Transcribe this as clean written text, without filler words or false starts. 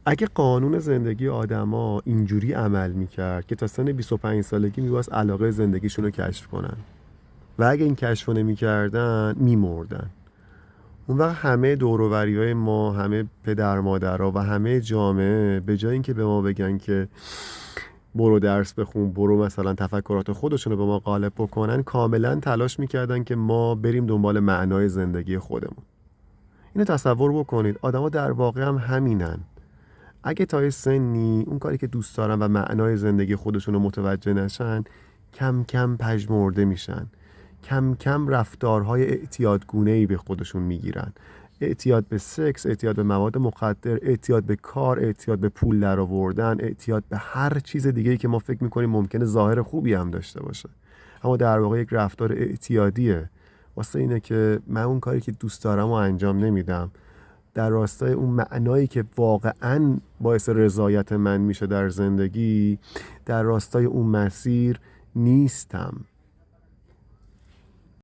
اگه قانون زندگی آدما اینجوری عمل میکرد که تا سن 25 سالگی میباید علاقه زندگیشون رو کشف کنن و اگه این کشف نمیکردن میمردن، اون وقت همه دور و بریای ما، همه پدر مادرها و همه جامعه به جای اینکه به ما بگن که برو درس بخون، برو مثلا تفکرات خودشون رو به ما غالب بکنن، کاملا تلاش میکردن که ما بریم دنبال معنای زندگی خودمون. اینو تصور بکنید، آدما در واقع هم همینن. اگه تا یه سنی اون کاری که دوست دارن و معنای زندگی خودشون رو متوجه نشن، کم کم پژمرده میشن، کم کم رفتارهای اعتیادگونه‌ای به خودشون میگیرن. اعتیاد به سکس، اعتیاد به مواد مخدر، اعتیاد به کار، اعتیاد به پول درآوردن، اعتیاد به هر چیز دیگه‌ای که ما فکر میکنیم ممکنه ظاهر خوبی هم داشته باشه، اما در واقع یک رفتار اعتیادیه. واسه اینه که من اون کاری که دوست دارم و انجام نمیدم، در راستای اون معنایی که واقعاً باعث رضایت من میشه در زندگی، در راستای اون مسیر نیستم.